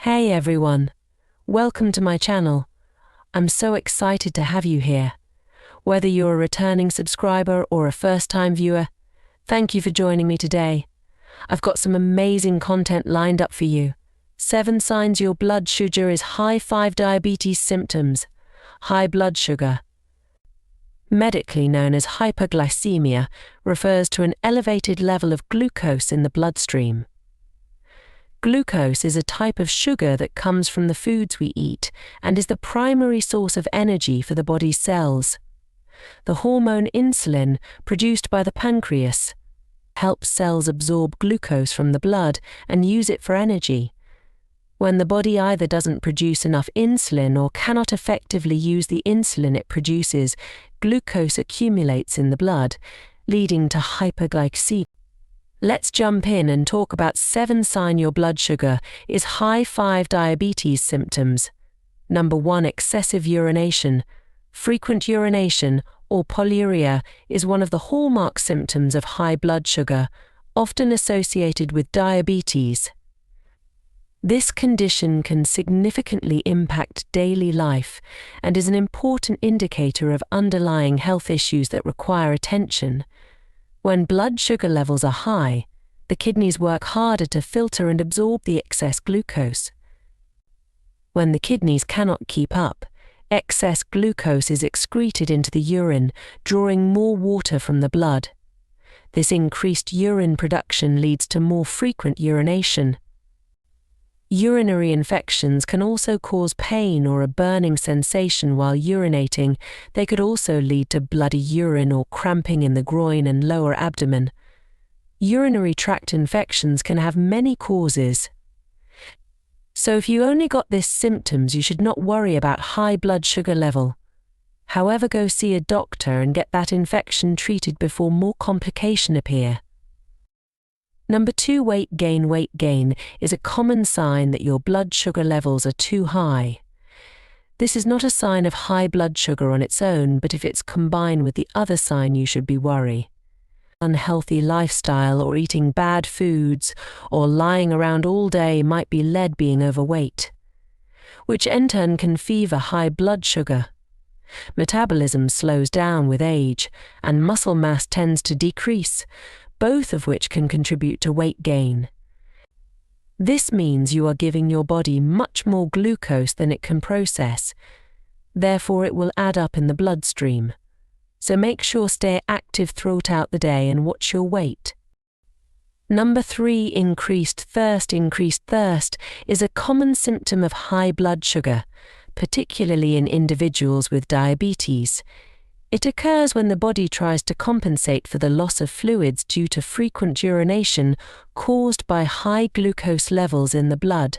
Hey everyone, welcome to my channel. I'm so excited to have you here. Whether you're a returning subscriber or a first-time viewer, thank you for joining me today. I've got some amazing content lined up for you. 7 signs your blood sugar is high. 5 diabetes symptoms. High blood sugar, medically known as hyperglycemia, refers to an elevated level of glucose in the bloodstream. Glucose is a type of sugar that comes from the foods we eat and is the primary source of energy for the body's cells. The hormone insulin, produced by the pancreas, helps cells absorb glucose from the blood and use it for energy. When the body either doesn't produce enough insulin or cannot effectively use the insulin it produces, glucose accumulates in the blood, leading to hyperglycemia. Let's jump in and talk about 7 signs your blood sugar is high. 5 diabetes symptoms. Number 1. Excessive urination. Frequent urination, or polyuria, is one of the hallmark symptoms of high blood sugar, often associated with diabetes. This condition can significantly impact daily life and is an important indicator of underlying health issues that require attention. When blood sugar levels are high, the kidneys work harder to filter and absorb the excess glucose. When the kidneys cannot keep up, excess glucose is excreted into the urine, drawing more water from the blood. This increased urine production leads to more frequent urination. Urinary infections can also cause pain or a burning sensation while urinating. They could also lead to bloody urine or cramping in the groin and lower abdomen. Urinary tract infections can have many causes. So if you only got these symptoms, you should not worry about high blood sugar level. However, go see a doctor and get that infection treated before more complications appear. Number 2. Weight gain. Weight gain is a common sign that your blood sugar levels are too high. This is not a sign of high blood sugar on its own, but if it's combined with the other sign, you should be worried. Unhealthy lifestyle or eating bad foods or lying around all day might be led being overweight, which in turn can fever high blood sugar. Metabolism slows down with age and muscle mass tends to decrease, both of which can contribute to weight gain. This means you are giving your body much more glucose than it can process. Therefore, it will add up in the bloodstream. So make sure stay active throughout the day and watch your weight. Number 3. Increased thirst. Increased thirst is a common symptom of high blood sugar, particularly in individuals with diabetes. It occurs when the body tries to compensate for the loss of fluids due to frequent urination caused by high glucose levels in the blood.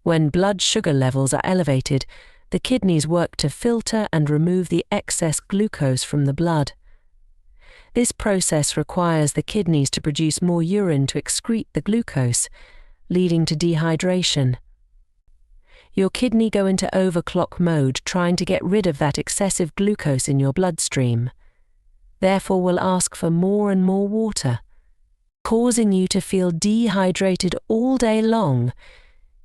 When blood sugar levels are elevated, the kidneys work to filter and remove the excess glucose from the blood. This process requires the kidneys to produce more urine to excrete the glucose, leading to dehydration. Your kidney go into overclock mode trying to get rid of that excessive glucose in your bloodstream. Therefore will ask for more and more water, causing you to feel dehydrated all day long.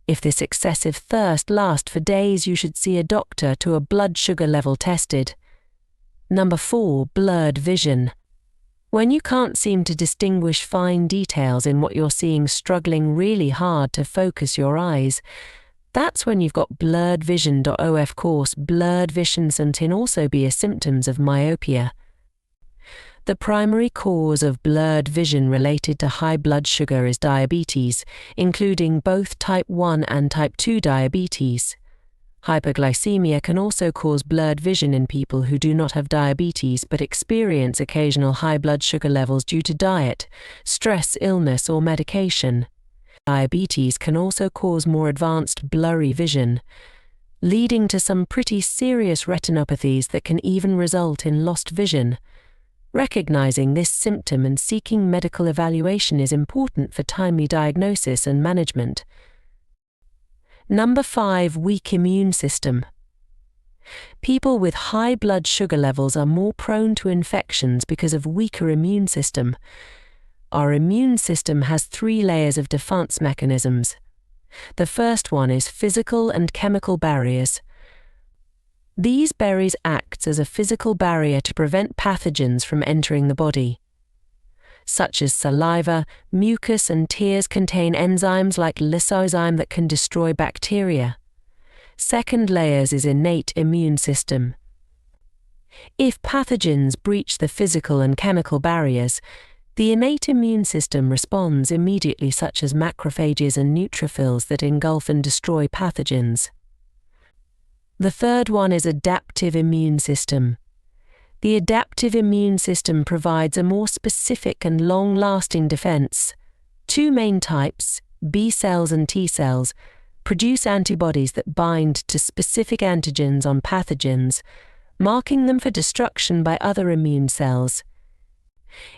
If this excessive thirst lasts for days, you should see a doctor to a blood sugar level tested. Number 4. Blurred vision. When you can't seem to distinguish fine details in what you're seeing, struggling really hard to focus your eyes, that's when you've got blurred vision. Of course, blurred vision can also be a symptom of myopia. The primary cause of blurred vision related to high blood sugar is diabetes, including both type 1 and type 2 diabetes. Hyperglycemia can also cause blurred vision in people who do not have diabetes but experience occasional high blood sugar levels due to diet, stress, illness, or medication. Diabetes can also cause more advanced blurry vision, leading to some pretty serious retinopathies that can even result in lost vision. Recognizing this symptom and seeking medical evaluation is important for timely diagnosis and management. Number 5. Weak immune system. People with high blood sugar levels are more prone to infections because of weaker immune system. Our immune system has 3 layers of defense mechanisms. The first one is physical and chemical barriers. These barriers act as a physical barrier to prevent pathogens from entering the body. Such as saliva, mucus, and tears contain enzymes like lysozyme that can destroy bacteria. Second layers is innate immune system. If pathogens breach the physical and chemical barriers, the innate immune system responds immediately, such as macrophages and neutrophils that engulf and destroy pathogens. The third one is adaptive immune system. The adaptive immune system provides a more specific and long-lasting defense. Two main types, B cells and T cells, produce antibodies that bind to specific antigens on pathogens, marking them for destruction by other immune cells.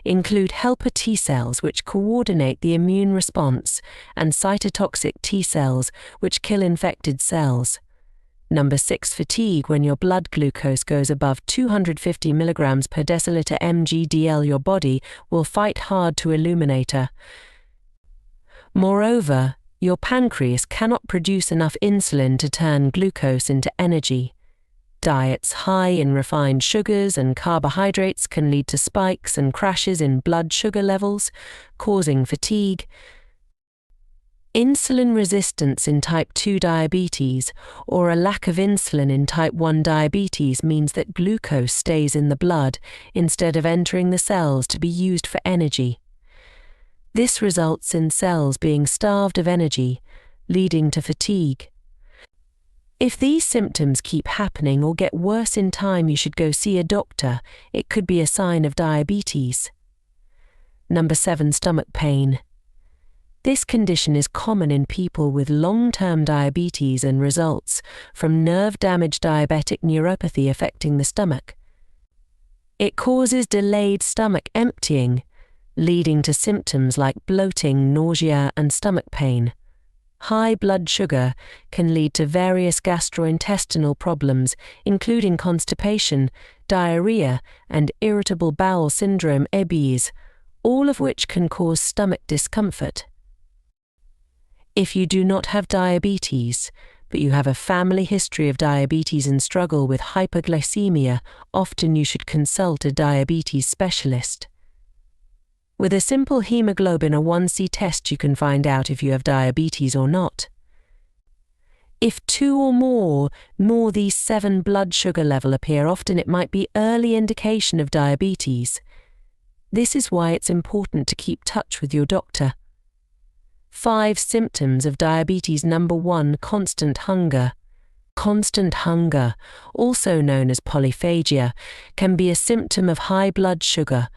Include helper T cells, which coordinate the immune response, and cytotoxic T cells, which kill infected cells. Number 6. Fatigue. When your blood glucose goes above 250 mg per deciliter mg/dl, your body will fight hard to eliminate it. Moreover, your pancreas cannot produce enough insulin to turn glucose into energy. Diets high in refined sugars and carbohydrates can lead to spikes and crashes in blood sugar levels, causing fatigue. Insulin resistance in type 2 diabetes or a lack of insulin in type 1 diabetes means that glucose stays in the blood instead of entering the cells to be used for energy. This results in cells being starved of energy, leading to fatigue. If these symptoms keep happening or get worse in time, you should go see a doctor. It could be a sign of diabetes. Number 7. Stomach pain. This condition is common in people with long-term diabetes and results from nerve-damaged diabetic neuropathy affecting the stomach. It causes delayed stomach emptying, leading to symptoms like bloating, nausea, and stomach pain. High blood sugar can lead to various gastrointestinal problems, including constipation, diarrhea, and irritable bowel syndrome (IBS), all of which can cause stomach discomfort. If you do not have diabetes, but you have a family history of diabetes and struggle with hyperglycemia, often you should consult a diabetes specialist. With a simple hemoglobin A1C test, you can find out if you have diabetes or not. If 2 or more these 7 blood sugar level appear often, it might be early indication of diabetes. This is why it's important to keep touch with your doctor. 5 symptoms of diabetes. Number 1. Constant hunger. Constant hunger, also known as polyphagia, can be a symptom of high blood sugar,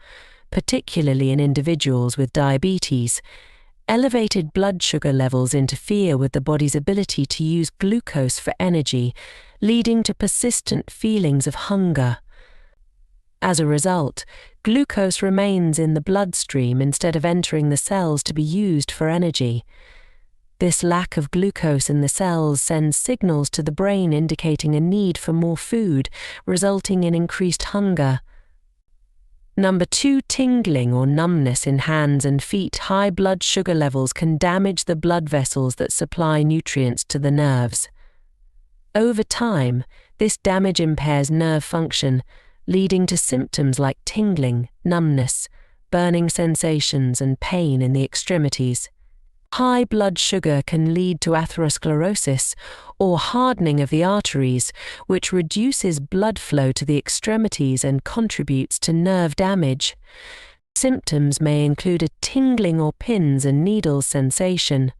particularly in individuals with diabetes. Elevated blood sugar levels interfere with the body's ability to use glucose for energy, leading to persistent feelings of hunger. As a result, glucose remains in the bloodstream instead of entering the cells to be used for energy. This lack of glucose in the cells sends signals to the brain indicating a need for more food, resulting in increased hunger. Number 2. Tingling or numbness in hands and feet. High blood sugar levels can damage the blood vessels that supply nutrients to the nerves. Over time, this damage impairs nerve function, leading to symptoms like tingling, numbness, burning sensations, and pain in the extremities. High blood sugar can lead to atherosclerosis, or hardening of the arteries, which reduces blood flow to the extremities and contributes to nerve damage. Symptoms may include a tingling or pins and needles sensation.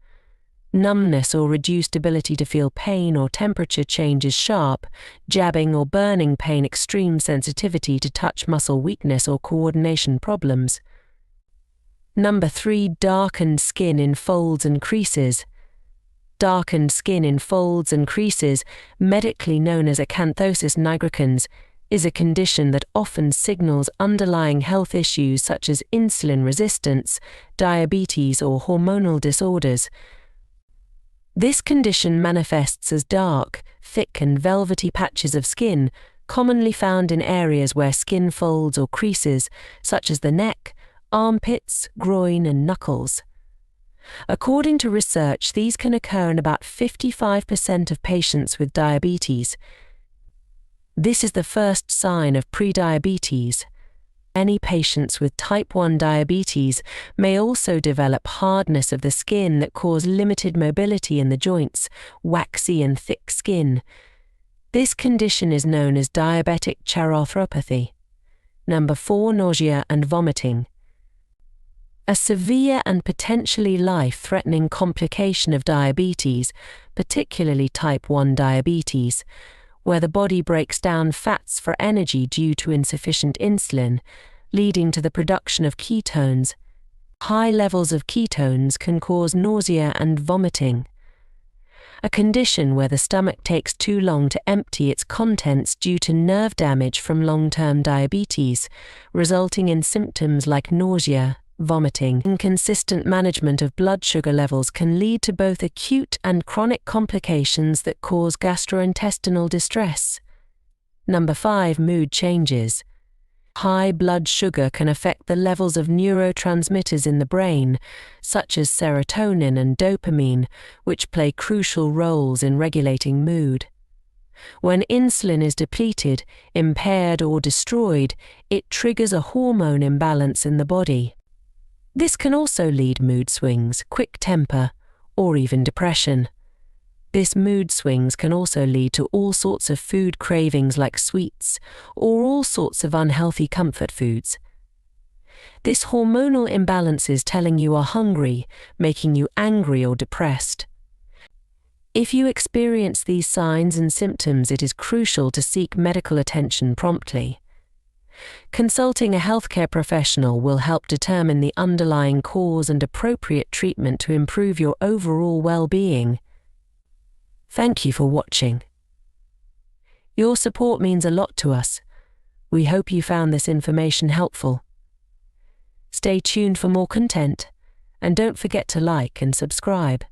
Numbness or reduced ability to feel pain or temperature changes, sharp, jabbing or burning pain, extreme sensitivity to touch, muscle weakness or coordination problems. Number 3. Darkened skin in folds and creases. Darkened skin in folds and creases, medically known as acanthosis nigricans, is a condition that often signals underlying health issues such as insulin resistance, diabetes, or hormonal disorders. This condition manifests as dark, thick and velvety patches of skin, commonly found in areas where skin folds or creases, such as the neck, armpits, groin and knuckles. According to research, these can occur in about 55% of patients with diabetes. This is the first sign of prediabetes. Many patients with type 1 diabetes may also develop hardness of the skin that cause limited mobility in the joints, waxy and thick skin. This condition is known as diabetic charotheropathy. Number 4, nausea and vomiting. A severe and potentially life-threatening complication of diabetes, particularly type 1 diabetes, where the body breaks down fats for energy due to insufficient insulin, leading to the production of ketones. High levels of ketones can cause nausea and vomiting, a condition where the stomach takes too long to empty its contents due to nerve damage from long-term diabetes, resulting in symptoms like nausea, vomiting. Inconsistent management of blood sugar levels can lead to both acute and chronic complications that cause gastrointestinal distress. Number 5, mood changes. High blood sugar can affect the levels of neurotransmitters in the brain, such as serotonin and dopamine, which play crucial roles in regulating mood. When insulin is depleted, impaired, or destroyed, it triggers a hormone imbalance in the body. This can also lead mood swings, quick temper, or even depression. This mood swings can also lead to all sorts of food cravings like sweets, or all sorts of unhealthy comfort foods. This hormonal imbalance is telling you are hungry, making you angry or depressed. If you experience these signs and symptoms, it is crucial to seek medical attention promptly. Consulting a healthcare professional will help determine the underlying cause and appropriate treatment to improve your overall well-being. Thank you for watching. Your support means a lot to us. We hope you found this information helpful. Stay tuned for more content, and don't forget to like and subscribe.